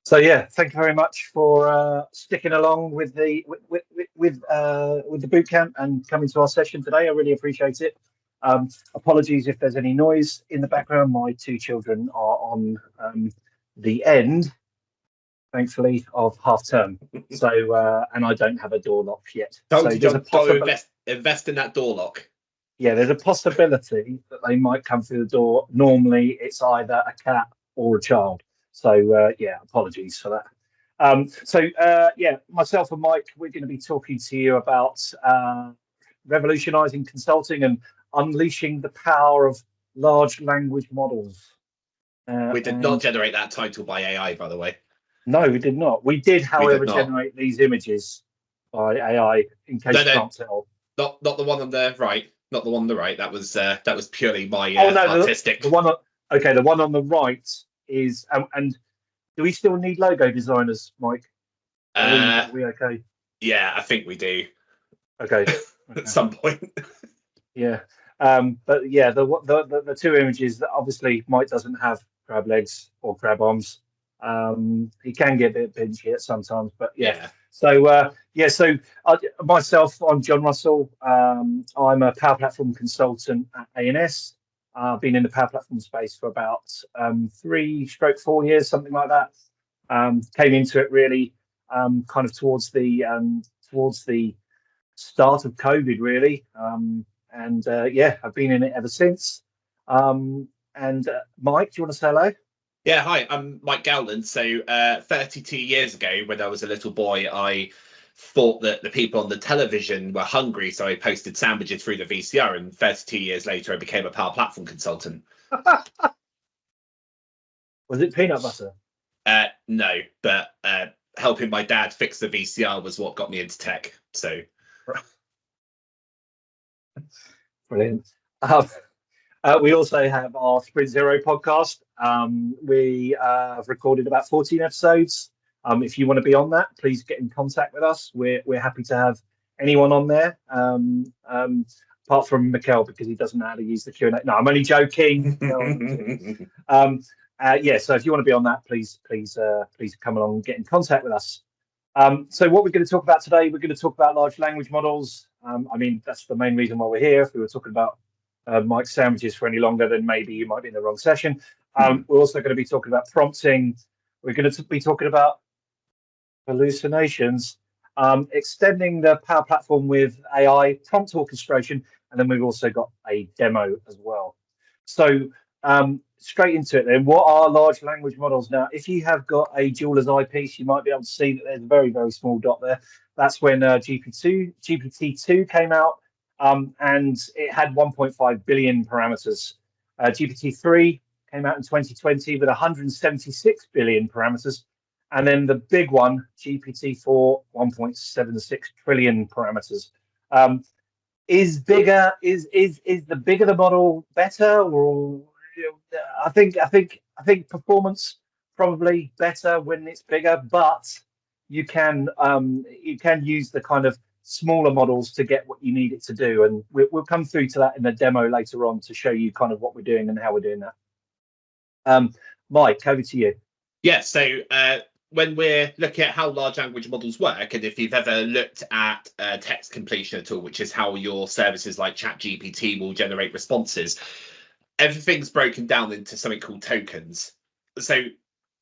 So yeah, thank you very much for sticking along with the with the boot camp and coming to our session today. I really appreciate it. Apologies if there's any noise in the background. My two children are on the end, thankfully, of half term. So and I don't have a door lock yet. So there's a possibility. Invest in that door lock. Yeah, there's a possibility that they might come through the door. Normally, it's either a cat or a child. So yeah, apologies for that. Yeah, myself and Mike, we're going to be talking to you about revolutionising consulting and unleashing the power of large language models. We did not generate that title by AI, by the way. No, we did not. We did, however, generate these images by AI. In case you can't tell, not the one on the right. Not the one on the right. That was purely my artistic. The one on the right is and do we still need logo designers, Mike? Are we okay? Yeah, I think we do. Okay. At some point. Yeah. But yeah, the two images that obviously Mike doesn't have crab legs or crab arms. He can get a bit pinchy at sometimes, but yeah. So myself, I'm Jon Russell. I'm a Power Platform consultant at A&S. I've been in the Power Platform space for about 3-4 years, something like that. Came into it really kind of towards the start of COVID, really. I've been in it ever since. Mike, do you want to say hello? Yeah, hi, I'm Mike Gowland. So 32 years ago, when I was a little boy, I thought that the people on the television were hungry, so I posted sandwiches through the VCR, and 32 years later, I became a Power Platform consultant. Was it peanut butter? No, but helping my dad fix the VCR was what got me into tech. So brilliant. We also have our Sprint Zero podcast. We have recorded about 14 episodes. If you want to be on that, please get in contact with us. We're happy to have anyone on there, apart from Mikkel, because he doesn't know how to use the Q&A. No, I'm only joking. So if you want to be on that, please come along and get in contact with us. So what we're going to talk about today, we're going to talk about large language models. That's the main reason why we're here. If we were talking about Mike's sandwiches for any longer, then maybe you might be in the wrong session. We're also going to be talking about prompting. We're going to be talking about hallucinations, extending the Power Platform with AI, prompt orchestration, and then we've also got a demo as well. So straight into it then. What are large language models? Now, if you have got a jeweler's eyepiece, you might be able to see that there's a very, very small dot there. That's when GPT-2 came out, and it had 1.5 billion parameters. GPT-3 came out in 2020 with 176 billion parameters. And then the big one, GPT-4, 1.76 trillion parameters. Is the bigger the model better? Or I think performance probably better when it's bigger, but you can use the kind of smaller models to get what you need it to do, and we'll come through to that in the demo later on to show you kind of what we're doing and how we're doing that. Mike, over to you. Yeah, so when we're looking at how large language models work, and if you've ever looked at text completion at all, which is how your services like ChatGPT will generate responses, everything's broken down into something called tokens. So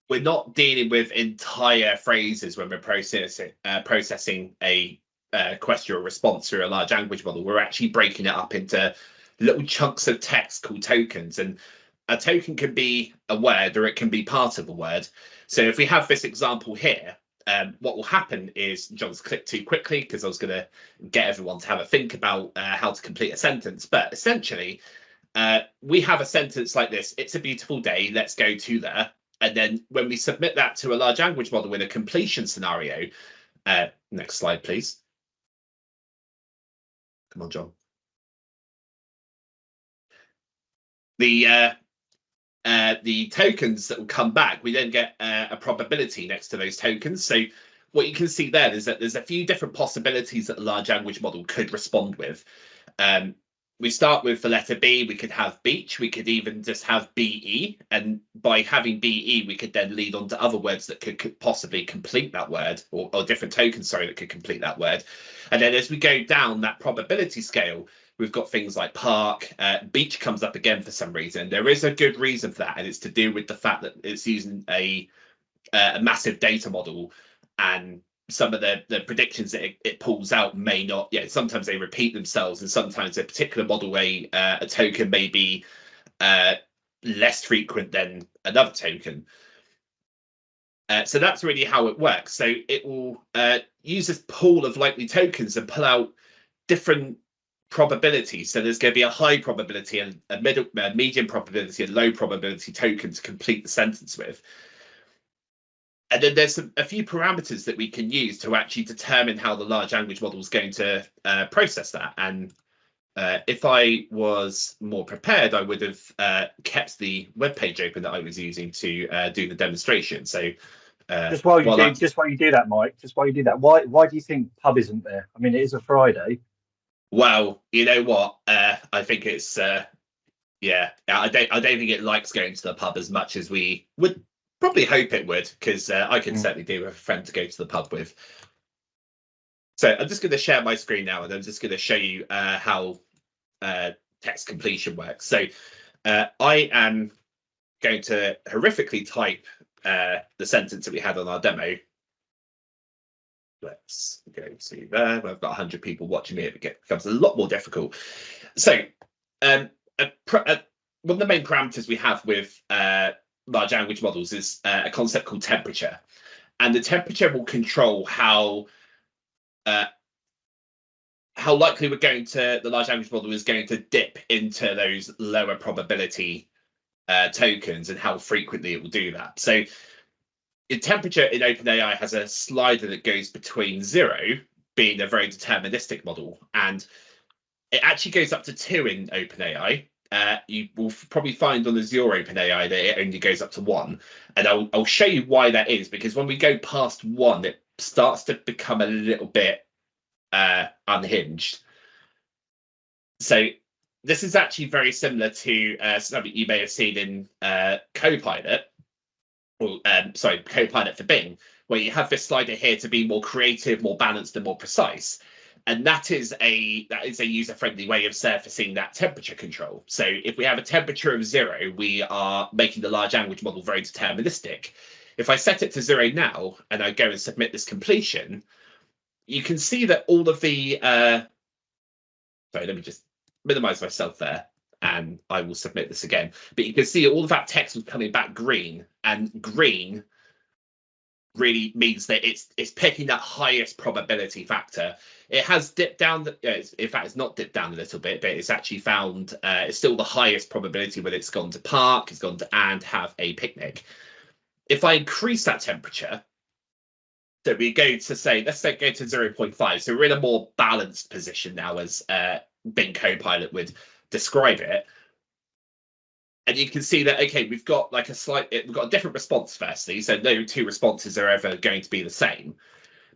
we're not dealing with entire phrases when we're processing a question or response through a large language model. We're actually breaking it up into little chunks of text called tokens, and a token can be a word or it can be part of a word. So if we have this example here, what will happen is, John's clicked too quickly because I was going to get everyone to have a think about how to complete a sentence. But essentially, we have a sentence like this: "It's a beautiful day, let's go to there." And then when we submit that to a large language model in a completion scenario, next slide, please. Come on, John. The tokens that will come back, we then get a probability next to those tokens. So what you can see there is that there's a few different possibilities that a large language model could respond with. we start with the letter B, we could have beach, we could even just have BE, and by having BE, we could then lead on to other words that could possibly complete that word, or different tokens, sorry, that could complete that word. And then as we go down that probability scale, we've got things like park, beach comes up again for some reason. There is a good reason for that, and it's to do with the fact that it's using a massive data model, and some of the predictions that it pulls out may not, sometimes they repeat themselves, and sometimes a particular model way, a token may be less frequent than another token. So that's really how it works. So it will use this pool of likely tokens and pull out different probabilities. So there's going to be a high probability and a medium probability and low probability token to complete the sentence with. And then there's a few parameters that we can use to actually determine how the large language model is going to process that. And if I was more prepared, I would have kept the web page open that I was using to do the demonstration. So just while you do that, Mike, why do you think pub isn't there? I mean, it is a Friday. Well, you know what? I think it's I don't think it likes going to the pub as much as we would probably hope it would, because I could certainly do with a friend to go to the pub with. So I'm just going to share my screen now, and I'm just going to show you how text completion works. So I am going to horrifically type the sentence that we had on our demo. Let's go to there. I've got 100 people watching me. It becomes a lot more difficult. So one of the main parameters we have with large language models is a concept called temperature, and the temperature will control how likely the large language model is going to dip into those lower probability tokens, and how frequently it will do that. So the temperature in OpenAI has a slider that goes between 0, being a very deterministic model, and it actually goes up to 2 in OpenAI. You will probably find on Azure OpenAI that it only goes up to 1, and I'll show you why that is, because when we go past 1, it starts to become a little bit unhinged. So this is actually very similar to something you may have seen in Copilot, or Copilot for Bing, where you have this slider here to be more creative, more balanced, and more precise. And that is a user-friendly way of surfacing that temperature control. So if we have a temperature of 0, we are making the large language model very deterministic. If I set it to 0 now, and I go and submit this completion, you can see that all of the sorry, let me just minimize myself there, and I will submit this again. But you can see all of that text was coming back green, and green really means that it's picking that highest probability factor. It has dipped down. In fact, it's not dipped down a little bit, but it's actually found it's still the highest probability when it's gone to park, it's gone to and have a picnic. If I increase that temperature, so we go to say, let's say go to 0.5. So we're in a more balanced position now, as Bing Copilot would describe it. And you can see that, okay, we've got like we've got a different response firstly. So no two responses are ever going to be the same.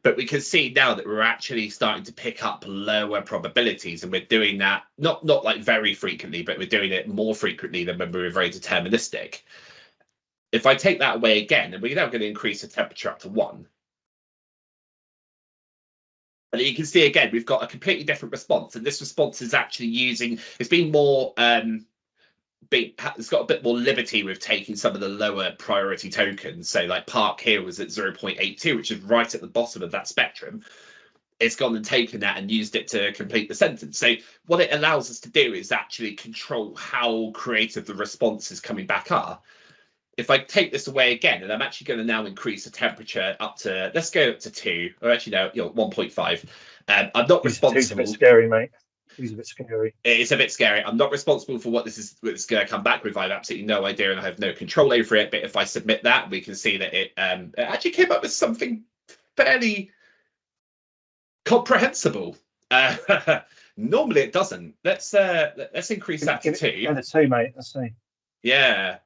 But we can see now that we're actually starting to pick up lower probabilities, and we're doing that not like very frequently, but we're doing it more frequently than when we were very deterministic. If I take that away again, and we're now going to increase the temperature up to 1. And you can see again, we've got a completely different response. And this response is actually it's been more, it's got a bit more liberty with taking some of the lower priority tokens. So like park here was at 0.82, which is right at the bottom of that spectrum. It's gone and taken that and used it to complete the sentence. So what it allows us to do is actually control how creative the responses coming back are. If I take this away again, and I'm actually going to now increase the temperature up to, let's go up to 2, or actually no, 1.5. I'm not responsible. It's a bit scary, mate. It's a bit scary. It is a bit scary. I'm not responsible for what this is going to come back with. I have absolutely no idea, and I have no control over it. But if I submit that, we can see that it actually came up with something fairly comprehensible. Normally it doesn't. Let's increase that to 2. Yeah, 2, mate. Let's see. Yeah.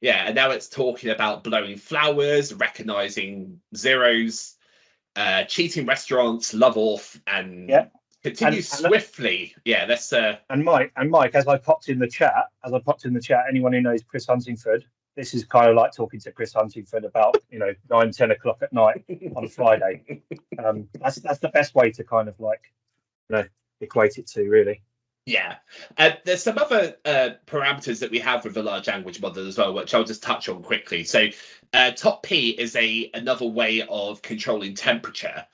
Yeah, and now it's talking about blowing flowers, recognizing zeros, cheating restaurants, love off, and Continue swiftly. Yeah, let's. And Mike, as I popped in the chat, anyone who knows Chris Huntingford, this is kind of like talking to Chris Huntingford about 9-10 o'clock at night on a Friday. That's the best way to kind of equate it to, really. Yeah, there's some other parameters that we have with the large language model as well, which I'll just touch on quickly. So top P is another way of controlling temperature.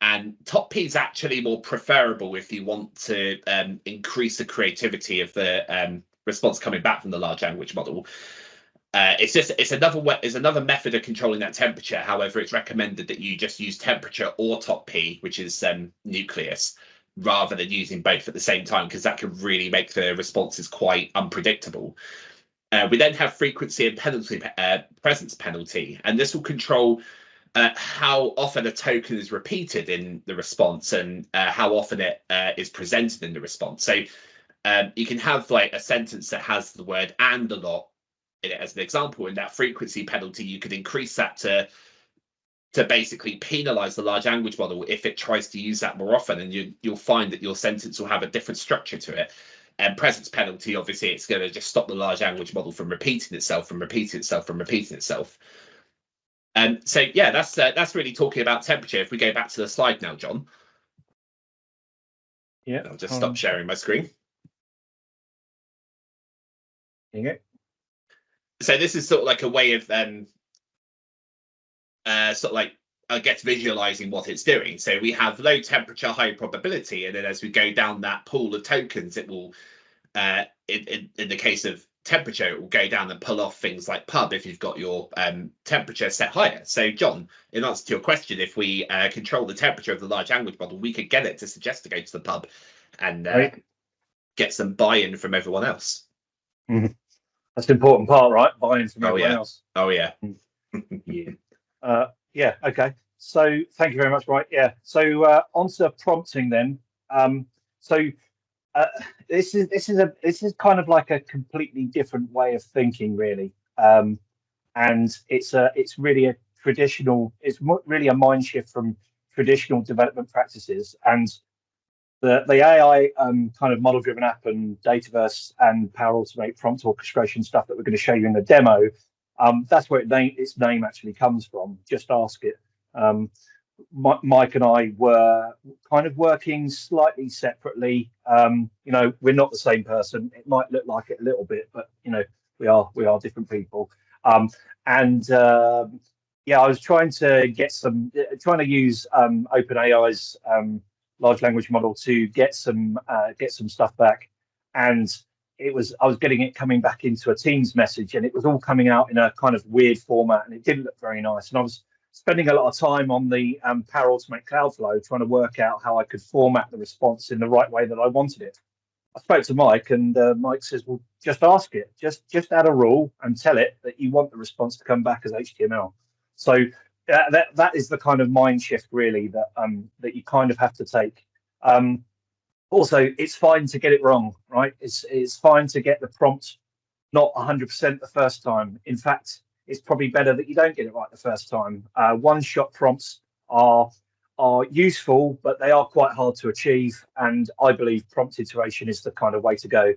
And top P is actually more preferable if you want to increase the creativity of the response coming back from the large language model. It's another method of controlling that temperature. However, it's recommended that you just use temperature or top P, which is nucleus, rather than using both at the same time, because that can really make the responses quite unpredictable. We then have frequency and presence penalty, and this will control how often a token is repeated in the response and how often it is presented in the response. So you can have a sentence that has the word "and" a lot in it as an example. In that frequency penalty, you could increase that to basically penalize the large language model if it tries to use that more often, and you'll find that your sentence will have a different structure to it. And presence penalty, obviously, it's going to just stop the large language model from repeating itself. So yeah, that's really talking about temperature. If we go back to the slide now, John. Yeah, I'll just stop sharing my screen. Okay. So this is sort of like a way of I guess visualizing what it's doing. So we have low temperature, high probability, and then as we go down that pool of tokens, it will in the case of temperature, it will go down and pull off things like pub if you've got your temperature set higher. So John, in answer to your question, if we control the temperature of the large language model, we could get it to suggest to go to the pub and get some buy-in from everyone else. Mm-hmm. That's the important part, right? Buy-in from everyone else. Oh yeah. Yeah. Okay. So thank you very much, Mike. Yeah. So onto prompting then. This is kind of like a completely different way of thinking, really, and it's really a traditional. It's really a mind shift from traditional development practices, and the AI kind of model-driven app and Dataverse and Power Automate prompt orchestration stuff that we're going to show you in the demo. That's where its name actually comes from. Just ask it. Mike and I were kind of working slightly separately. We're not the same person. It might look like it a little bit, but we are different people. I was trying to use OpenAI's large language model to get some stuff back, and I was getting it coming back into a Teams message, and it was all coming out in a kind of weird format, and it didn't look very nice. And I was spending a lot of time on the Power Automate Cloudflow trying to work out how I could format the response in the right way that I wanted it. I spoke to Mike, and Mike says, "Well, just ask it. Just add a rule and tell it that you want the response to come back as HTML." So that is the kind of mind shift, really, that you kind of have to take. Also, it's fine to get it wrong, right? It's fine to get the prompt not 100% the first time. In fact, it's probably better that you don't get it right the first time. One-shot prompts are useful, but they are quite hard to achieve. And I believe prompt iteration is the kind of way to go.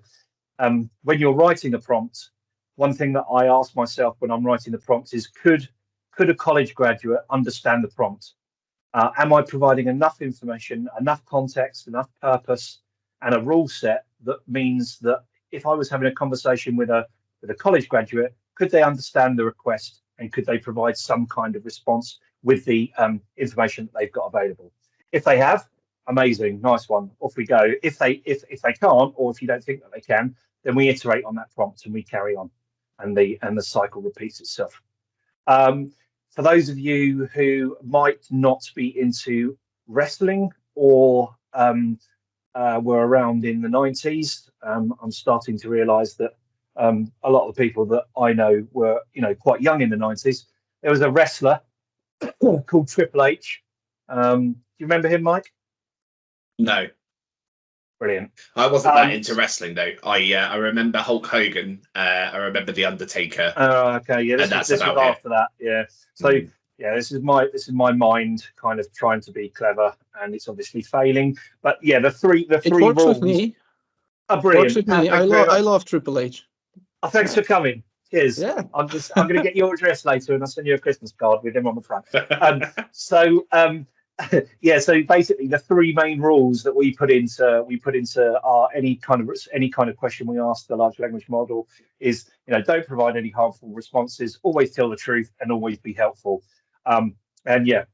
When you're writing a prompt, one thing that I ask myself when I'm writing the prompt is, could a college graduate understand the prompt? Am I providing enough information, enough context, enough purpose, and a rule set that means that if I was having a conversation with a college graduate, could they understand the request and could they provide some kind of response with the information that they've got available? If they have, amazing, nice one, off we go. If they can't, or if you don't think that they can, then we iterate on that prompt and we carry on, and the cycle repeats itself. For those of you who might not be into wrestling or were around in the 90s, I'm starting to realise that a lot of the people that I know were, quite young in the 90s. There was a wrestler called Triple H. Do you remember him, Mike? No. Brilliant. I wasn't that into wrestling, though. I remember Hulk Hogan. I remember The Undertaker. Okay, yeah, this was after that. Yeah. So Yeah, this is my mind kind of trying to be clever, and it's obviously failing. But yeah, the three It works rules with me. are brilliant. Works with me. Thank you very much. I love Triple H. Oh, thanks for coming. Cheers. Yeah. I'm going to get your address later, and I'll send you a Christmas card with him on the front. Yeah. So basically, the three main rules that we put into our any kind of question we ask the large language model is, don't provide any harmful responses, always tell the truth, and always be helpful. And yeah,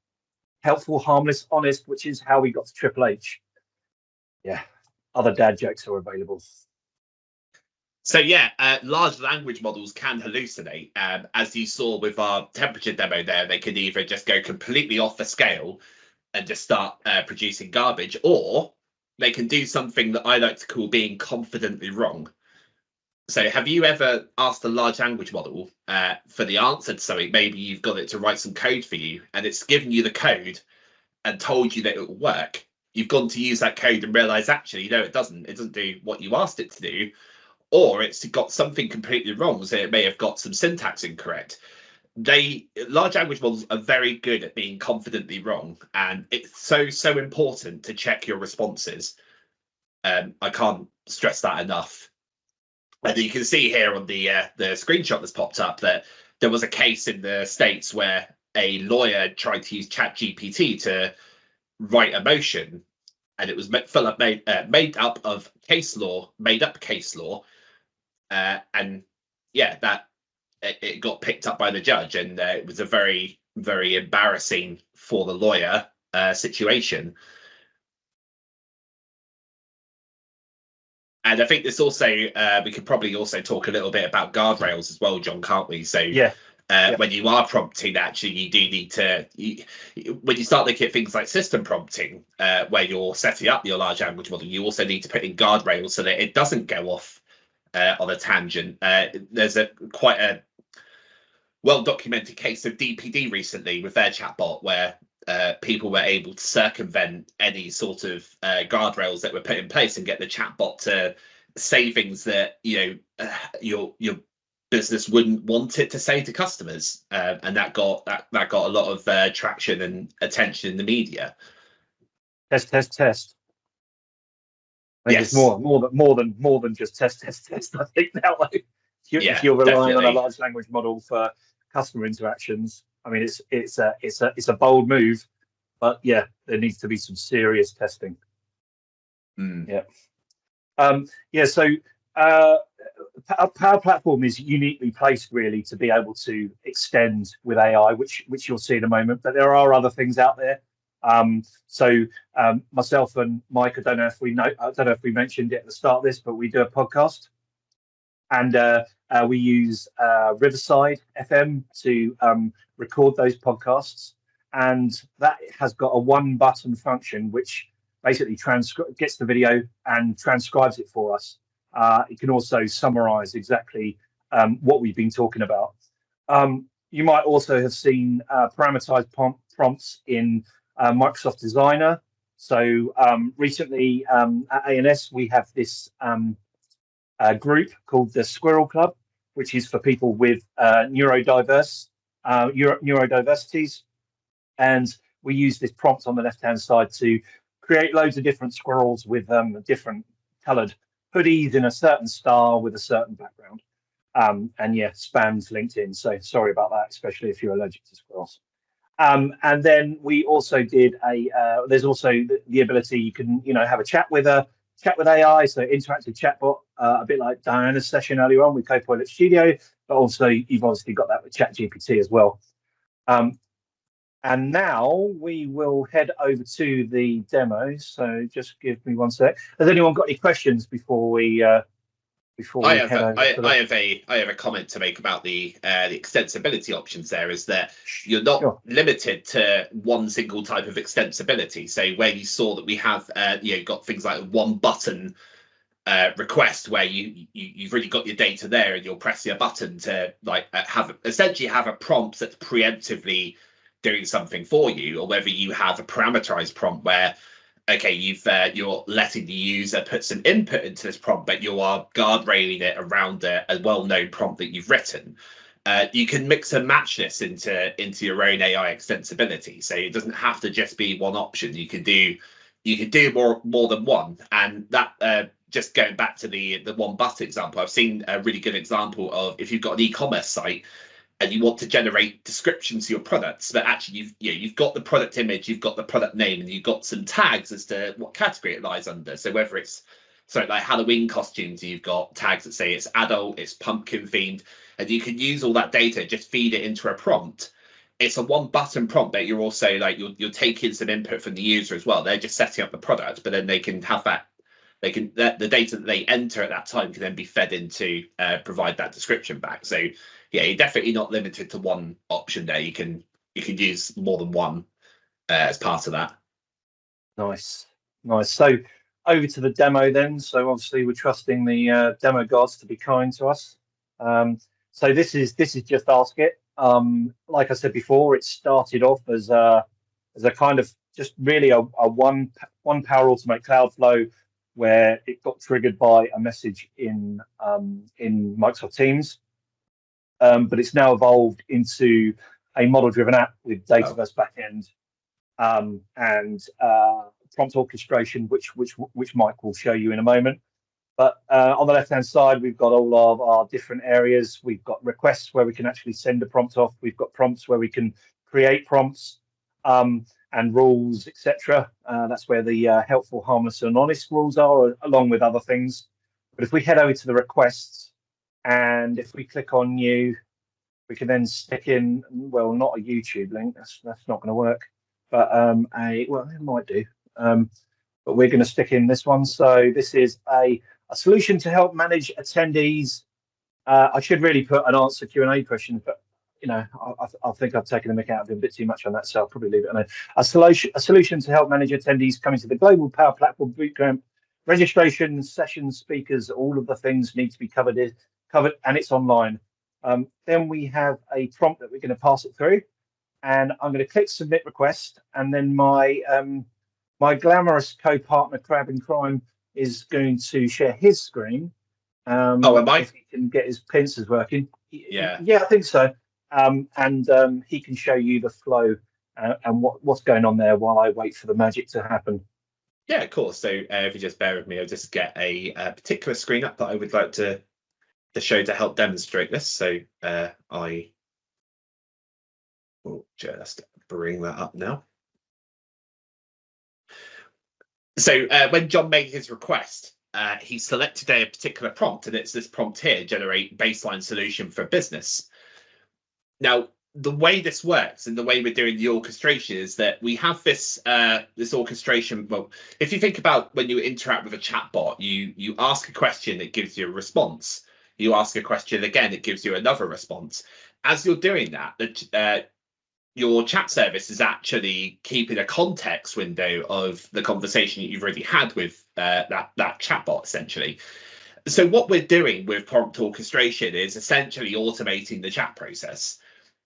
helpful, harmless, honest, which is how we got to Triple H. Yeah. Other dad jokes are available. So yeah, large language models can hallucinate. As you saw with our temperature demo there, they can either just go completely off the scale and just start producing garbage, or they can do something that I like to call being confidently wrong. So have you ever asked a large language model for the answer to something? Maybe you've got it to write some code for you, and it's given you the code and told you that it will work. You've gone to use that code and realized, actually, no, it doesn't. It doesn't do what you asked it to do. Or it's got something completely wrong, so it may have got some syntax incorrect. Large language models are very good at being confidently wrong, and it's so important to check your responses. I can't stress that enough. And you can see here on the screenshot that's popped up that there was a case in the States where a lawyer tried to use ChatGPT to write a motion, and it was made up case law. And yeah, that it got picked up by the judge, and it was a very, very embarrassing for the lawyer situation. And I think this also, we could probably also talk a little bit about guardrails as well, John, can't we? So yeah. When you are prompting, actually, you do need to, when you start looking at things like system prompting, where you're setting up your large language model, you also need to put in guardrails so that it doesn't go off on a tangent. There's quite a well-documented case of DPD recently with their chatbot, where people were able to circumvent any sort of guardrails that were put in place and get the chatbot to say things that your business wouldn't want it to say to customers, and that got a lot of traction and attention in the media. Test. I think it's more than just test. I think now, if you're relying on a large language model for customer interactions, I mean, it's a bold move, but yeah, there needs to be some serious testing. Yeah. So Power Platform is uniquely placed, really, to be able to extend with AI, which you'll see in a moment. But there are other things out there. Myself and Mike, I don't know if we mentioned it at the start of this, but we do a podcast, and we use Riverside FM to record those podcasts, and that has got a one-button function which basically gets the video and transcribes it for us. It can also summarize exactly what we've been talking about. You might also have seen parameterized prompts in Microsoft Designer. So recently at ANS, we have this group called the Squirrel Club, which is for people with neurodiversities. And we use this prompt on the left-hand side to create loads of different squirrels with different colored hoodies in a certain style with a certain background. And yeah, spam's LinkedIn. So sorry about that, especially if you're allergic to squirrels. And then we also did there's also the ability, you can have a chat with AI, so interactive chatbot, a bit like Diana's session earlier on with Copilot Studio, but also you've obviously got that with ChatGPT as well. And now we will head over to the demo. So just give me one sec. Has anyone got any questions before we head over? I have a comment to make about the extensibility options. There is that you're not limited to one single type of extensibility. So where you saw that we have got things like one button request, where you've really got your data there and you're pressing a button to have a prompt that's preemptively doing something for you, or whether you have a parameterized prompt where you're letting the user put some input into this prompt, but you are guardrailing it around a well-known prompt that you've written. you can mix and match this into your own AI extensibility. So it doesn't have to just be one option. You can do more than one. And that just going back to the one button example, I've seen a really good example of if you've got an e-commerce site and you want to generate descriptions to your products, but actually you've got the product image, you've got the product name, and you've got some tags as to what category it lies under. So whether it's like Halloween costumes, you've got tags that say it's adult, it's pumpkin themed, and you can use all that data, just feed it into a prompt. It's a one button prompt, but you're also like you're taking some input from the user as well. They're just setting up the product, but then they can have that. The data that they enter at that time can then be fed into provide that description back. So yeah, you're definitely not limited to one option there. You can use more than one as part of that. Nice. So over to the demo then. So obviously we're trusting the demo gods to be kind to us. So this is just Ask It. Like I said before, it started off as a kind of just really a one Power Automate Cloudflow, where it got triggered by a message in Microsoft Teams. But it's now evolved into a model-driven app with Dataverse backend and prompt orchestration, which Mike will show you in a moment. But on the left-hand side, we've got all of our different areas. We've got requests where we can actually send a prompt off. We've got prompts where we can create prompts and rules, etc. That's where the helpful, harmless, and honest rules are, along with other things. But if we head over to the requests, and if we click on new, we can then stick in, well, not a YouTube link. That's not going to work. But well, it might do. But we're going to stick in this one. So this is a solution to help manage attendees. I should really put an answer Q&A question, but I think I've taken the mick out of it a bit too much on that, so I'll probably leave it alone. A solution to help manage attendees coming to the Global Power Platform Bootcamp. Registration, sessions, speakers, all of the things need to be covered, and it's online. Then we have a prompt that we're going to pass it through, and I'm going to click Submit Request, and then my glamorous co-partner Crab in Crime is going to share his screen. Am I? If he can get his pincers working. Yeah, I think so. And he can show you the flow and what's going on there while I wait for the magic to happen. Yeah, of course. So if you just bear with me, I'll just get a particular screen up that I would like to show to help demonstrate this. So I will just bring that up now. So when John made his request, he selected a particular prompt, and it's this prompt here: generate baseline solution for business. Now, the way this works and the way we're doing the orchestration is that we have this orchestration. Well, if you think about when you interact with a chatbot, you ask a question, it gives you a response. You ask a question again, it gives you another response. As you're doing that, your chat service is actually keeping a context window of the conversation that you've already had with that chatbot, essentially. So what we're doing with prompt orchestration is essentially automating the chat process.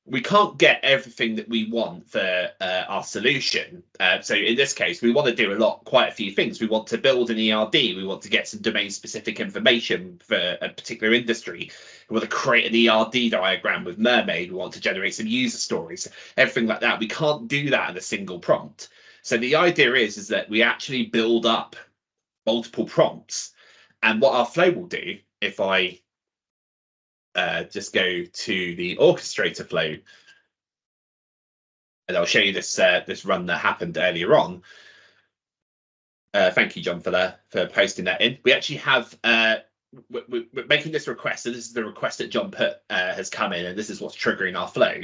We can't get everything that we want for our solution. So in this case, we want to do quite a few things. We want to build an ERD. We want to get some domain-specific information for a particular industry. We want to create an ERD diagram with Mermaid. We want to generate some user stories, everything like that. We can't do that in a single prompt. So the idea is that we actually build up multiple prompts. And what our flow will do, if I just go to the orchestrator flow, and I'll show you this run that happened earlier on. Thank you, John, for posting that in. We actually have we're making this request, so this is the request that John put has come in, and this is what's triggering our flow.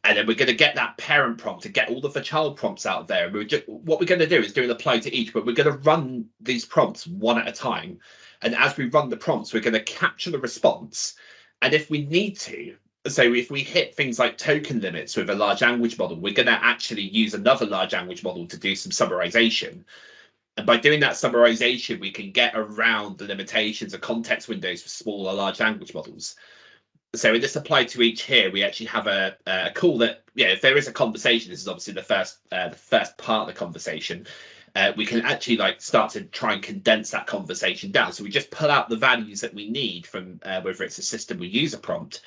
And then we're going to get that parent prompt to get all of the child prompts out there. What we're going to do is do an apply to each, but we're going to run these prompts one at a time. And as we run the prompts, we're going to capture the response. And if we need to, so if we hit things like token limits with a large language model, we're going to actually use another large language model to do some summarization. And by doing that summarization, we can get around the limitations of context windows for smaller large language models. So in this apply to each here, we actually have a call that, if there is a conversation, this is obviously the first part of the conversation. We can actually start to try and condense that conversation down. So we just pull out the values that we need from whether it's a system or user prompt.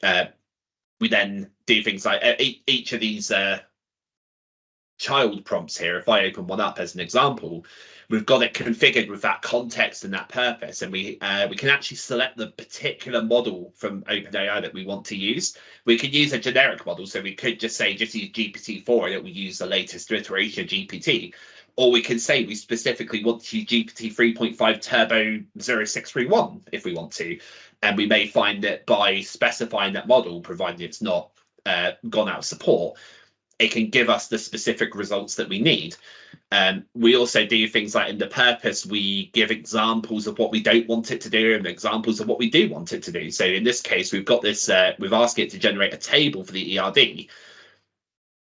we then do things like each of these child prompts here. If I open one up as an example, we've got it configured with that context and that purpose, and we can actually select the particular model from OpenAI that we want to use. We could use a generic model, so we could just say just use GPT-4 and it will use the latest iteration of GPT, or we can say we specifically want to use GPT 3.5 Turbo 0631 if we want to, and we may find that by specifying that model, provided it's not gone out of support, it can give us the specific results that we need. We also do things like in the purpose, we give examples of what we don't want it to do and examples of what we do want it to do. So in this case, we've got this, we've asked it to generate a table for the ERD.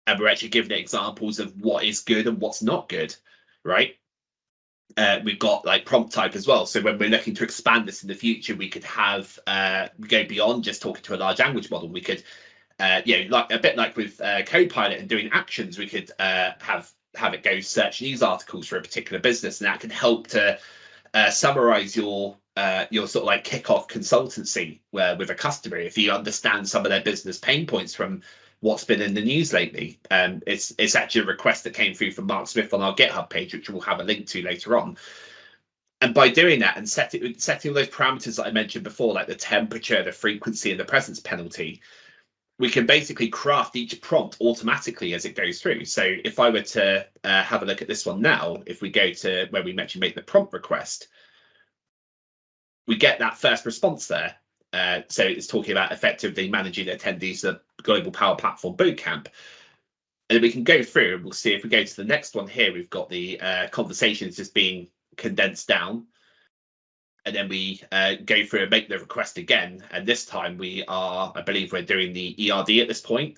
And we're actually giving it examples of what is good and what's not good, right? We've got like prompt type as well. So when we're looking to expand this in the future, we could have go beyond just talking to a large language model. We could like a bit like with Copilot and doing actions, we could have it go search news articles for a particular business, and that can help to summarize your sort of like kickoff consultancy with a customer if you understand some of their business pain points from what's been in the news lately. It's actually a request that came through from Mark Smith on our GitHub page, which we'll have a link to later on. And by doing that and setting all those parameters that I mentioned before, like the temperature, the frequency, and the presence penalty, we can basically craft each prompt automatically as it goes through. So if I were to have a look at this one now, if we go to where we mentioned make the prompt request, we get that first response there. So it's talking about effectively managing attendees to the Global Power Platform Bootcamp. And then we can go through and we'll see if we go to the next one here, we've got the conversations just being condensed down. And then we go through and make the request again. And this time we are, I believe we're doing the ERD at this point.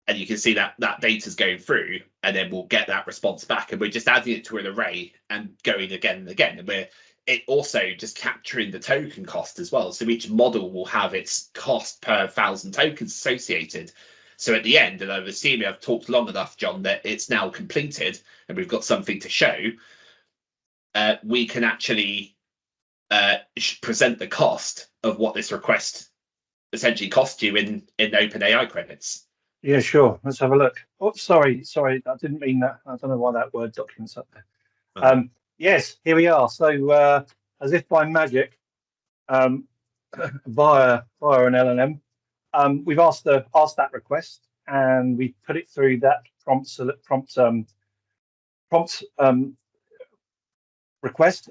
And you can see that data's going through, and then we'll get that response back. And we're just adding it to an array and going again and again. And it also just capturing the token cost as well. So each model will have its cost per 1,000 tokens associated. So at the end, and I'm assuming I've talked long enough, John, that it's now completed and we've got something to show, we can actually present the cost of what this request essentially cost you in OpenAI credits. Yeah, sure. Let's have a look. Oh, sorry, I didn't mean that. I don't know why that Word document's up there. Yes, here we are. So as if by magic, via an LLM, we've asked that request, and we put it through that prompt request,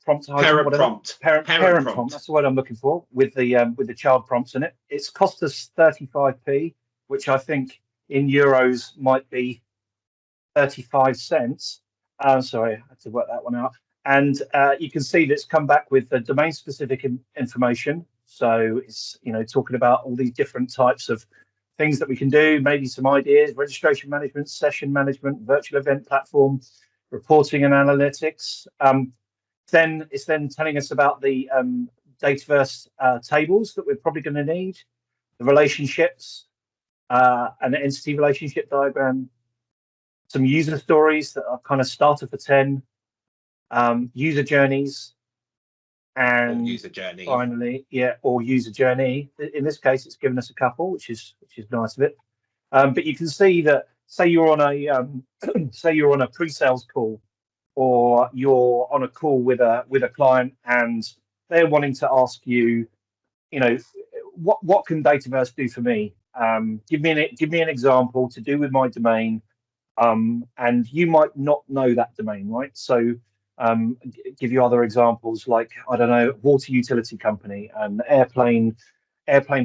prompt parent prompt. Parent prompt. That's the word I'm looking for, with the child prompts in it. It's cost us 35p, which I think in euros might be 35 cents. Sorry, I had to work that one out. And you can see that it's come back with the domain-specific information. So it's talking about all these different types of things that we can do, maybe some ideas: registration management, session management, virtual event platform, reporting and analytics. Then it's telling us about the Dataverse tables that we're probably going to need, the relationships, an entity relationship diagram, some user stories that are kind of starter for 10, user journeys, and user journey. Finally, or user journey. In this case, it's given us a couple, which is nice of it. But you can see that, say you're on a pre-sales call, or you're on a call with a client, and they're wanting to ask you, what can Dataverse do for me? Give me an example to do with my domain, and you might not know that domain, right? So give you other examples, like, I don't know, water utility company, an airplane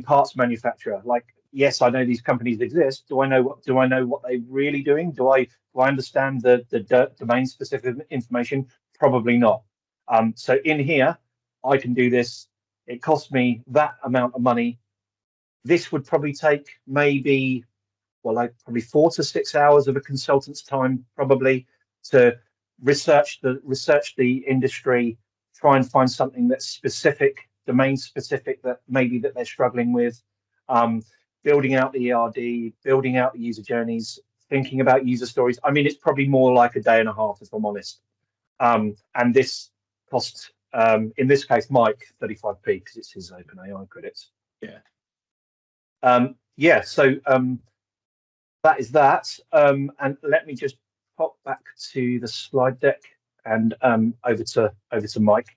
parts manufacturer. Like, yes, I know these companies exist. Do I know what they're really doing? Do I understand the domain specific information? Probably not. So in here, I can do this. It costs me that amount of money. This would probably take maybe 4 to 6 hours of a consultant's time, probably, to research the industry, try and find something that's specific, domain specific, that they're struggling with, building out the ERD, building out the user journeys, thinking about user stories. I mean, it's probably more like a day and a half, if I'm honest. And this costs, in this case, Mike 35p, because it's his OpenAI credits. Yeah. Yeah, so that is that. And let me just pop back to the slide deck and over to Mike.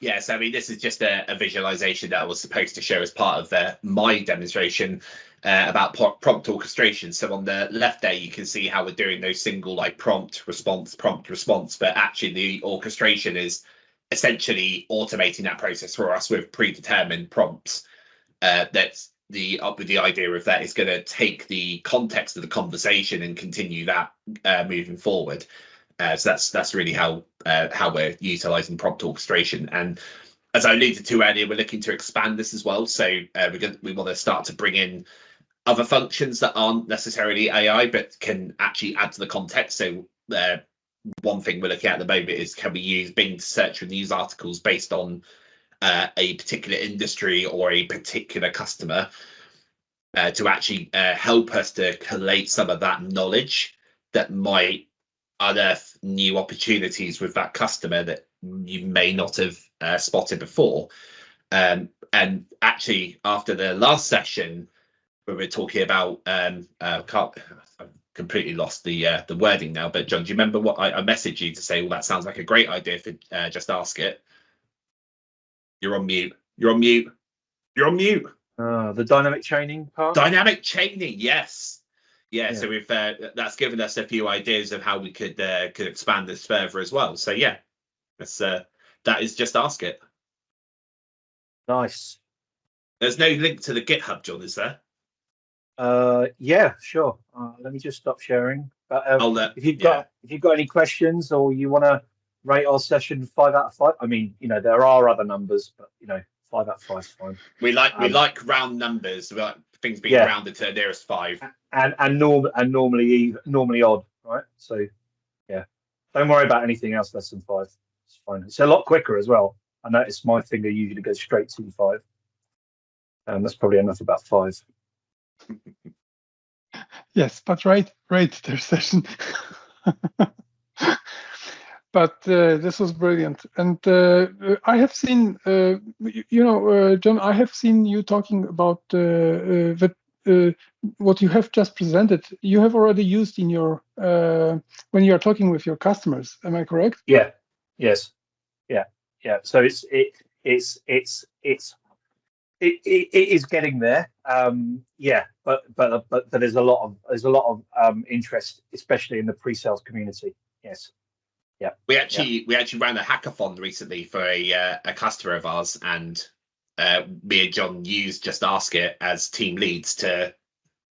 Yes, I mean, this is just a visualization that I was supposed to show as part of my demonstration about prompt orchestration. So on the left there, you can see how we're doing those single like prompt response, but actually the orchestration is essentially automating that process for us with predetermined prompts. That's with the idea of that is going to take the context of the conversation and continue that moving forward. So that's really how we're utilizing prompt orchestration. And as I alluded to earlier, we're looking to expand this as well. So we want to start to bring in other functions that aren't necessarily AI, but can actually add to the context. So one thing we're looking at the moment is, can we use Bing to search for news articles based on a particular industry or a particular customer to actually help us to collate some of that knowledge that might unearth new opportunities with that customer that you may not have spotted before. And actually, after the last session, where we're talking about, I've completely lost the wording now. But John, do you remember what I messaged you to say? Well, that sounds like a great idea for Just Ask It. You're on mute. You're on mute. You're on mute. The dynamic chaining part. Dynamic chaining, yes. Yeah, so we've that's given us a few ideas of how we could expand this further as well. So yeah, that is Just Ask It. Nice. There's no link to the GitHub, John, is there? Yeah, sure. Let me just stop sharing. But if you've got any questions or you want to rate our session 5 out of 5, I mean, there are other numbers, but 5 out of 5 is fine. We like round numbers. We like things being rounded to the nearest 5. And normally odd, right? So yeah, don't worry about anything else less than 5. It's fine. It's a lot quicker as well. I notice my finger usually goes straight to 5. That's probably enough about 5. Yes, but rate their session. But this was brilliant, and I have seen, John, I have seen you talking about what you have just presented. You have already used in your when you are talking with your customers. Am I correct? Yeah. Yes. Yeah. So it is getting there. Yeah, but there's a lot of interest, especially in the pre-sales community. Yes. Yeah. We actually ran a hackathon recently for a customer of ours, and me and John used Just Ask It as team leads to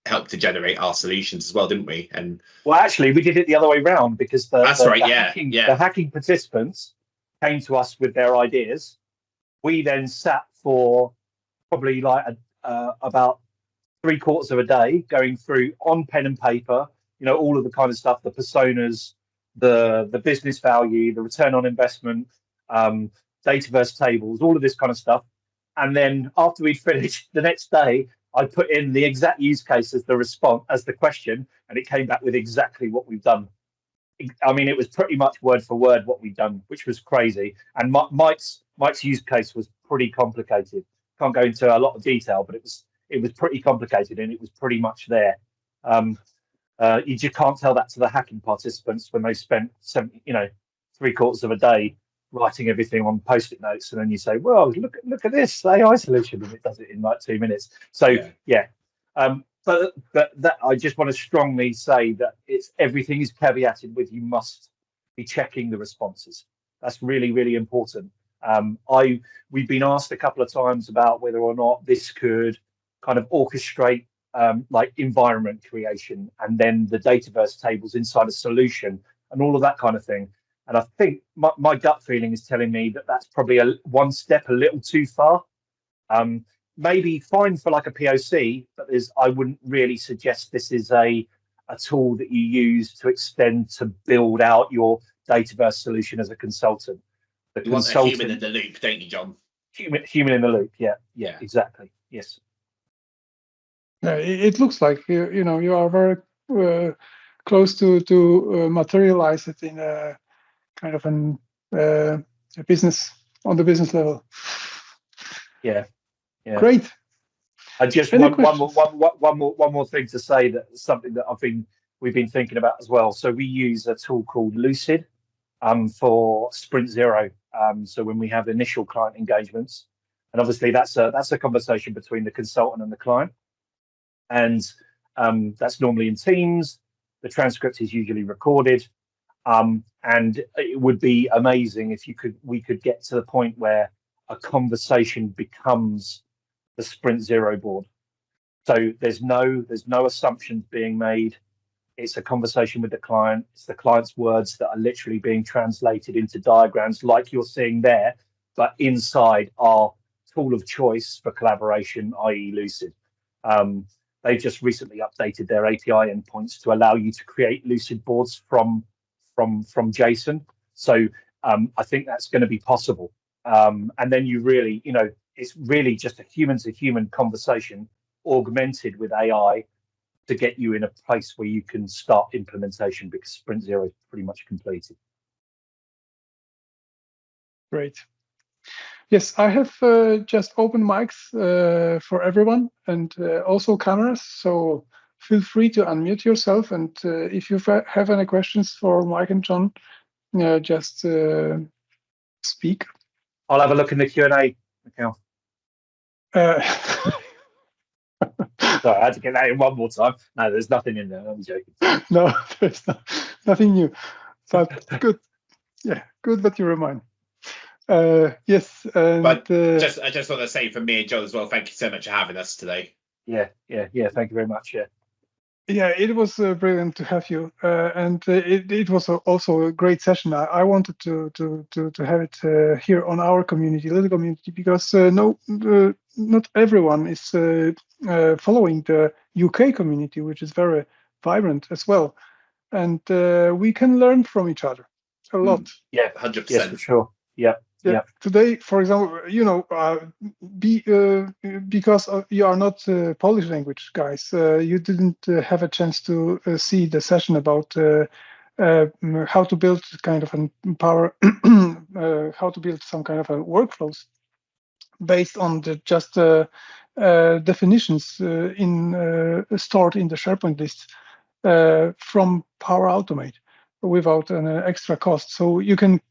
help to generate our solutions as well, didn't we? And well, actually, we did it the other way around, because the hacking participants came to us with their ideas. We then sat for probably like about 3/4 of a day going through on pen and paper, all of the kind of stuff, the personas, the business value, the return on investment, Dataverse tables, all of this kind of stuff. And then after we'd finished, the next day, I put in the exact use case as the response, as the question, and it came back with exactly what we've done. I mean, it was pretty much word for word what we'd done, which was crazy. And Mike's use case was pretty complicated. Can't go into a lot of detail, but it was pretty complicated, and it was pretty much there. You just can't tell that to the hacking participants when they spent 3/4 of a day writing everything on post-it notes, and then you say, "Well, look at this AI solution," and it does it in like 2 minutes. So yeah. But that I just want to strongly say that everything is caveated with, you must be checking the responses. That's really, really important. We've been asked a couple of times about whether or not this could kind of orchestrate like environment creation and then the Dataverse tables inside a solution and all of that kind of thing. And I think my gut feeling is telling me that that's probably one step a little too far. Maybe fine for like a POC, but I wouldn't really suggest this is a tool that you use to extend to build out your Dataverse solution as a consultant. You want a human in the loop, don't you, John? Human in the loop, yeah, exactly, yes. Yeah, it looks like you are very close to materialize it in a kind of a business on the business level. Yeah. Great. And just one more thing to say, that something that we've been thinking about as well. So we use a tool called Lucid for Sprint Zero. So when we have initial client engagements, and obviously that's a conversation between the consultant and the client, and that's normally in Teams. The transcript is usually recorded, and it would be amazing if we could get to the point where a conversation becomes the Sprint Zero board. So there's no assumptions being made. It's a conversation with the client. It's the client's words that are literally being translated into diagrams like you're seeing there, but inside our tool of choice for collaboration, i.e. Lucid. They just recently updated their API endpoints to allow you to create Lucid boards from JSON. So I think that's going to be possible. And then you really, it's really just a human-to-human conversation augmented with AI to get you in a place where you can start implementation, because Sprint Zero is pretty much completed. Great. Yes, I have just open mics for everyone, and also cameras. So feel free to unmute yourself. And if you have any questions for Mike and John, just speak. I'll have a look in the Q&A account. Sorry, I had to get that in one more time. No, there's nothing in there. I'm joking. No, there's nothing new. But good. Yeah, good that you remind. Yes. But I just want to say from me and John as well, thank you so much for having us today. Yeah. Thank you very much. Yeah, it was brilliant to have you, and it was also a great session. I wanted to have it here on our community, little community, because not everyone is following the UK community, which is very vibrant as well, and we can learn from each other a lot. Yeah, 100%. Yes, for sure. Yeah. Today, for example, because you are not Polish language guys, you didn't have a chance to see the session about how to build kind of how to build some kind of a workflows based on the just definitions stored in the SharePoint list from Power Automate without an extra cost. So you can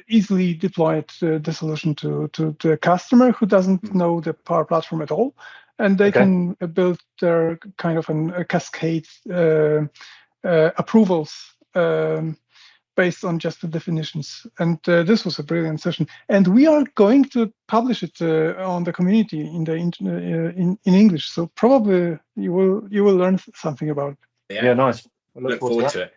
easily deploy the solution to a customer who doesn't know the Power Platform at all, and they can build their kind of a cascade approvals based on just the definitions. And this was a brilliant session. And we are going to publish it on the community in English. So probably you will learn something about it. Yeah, nice. Look forward to it.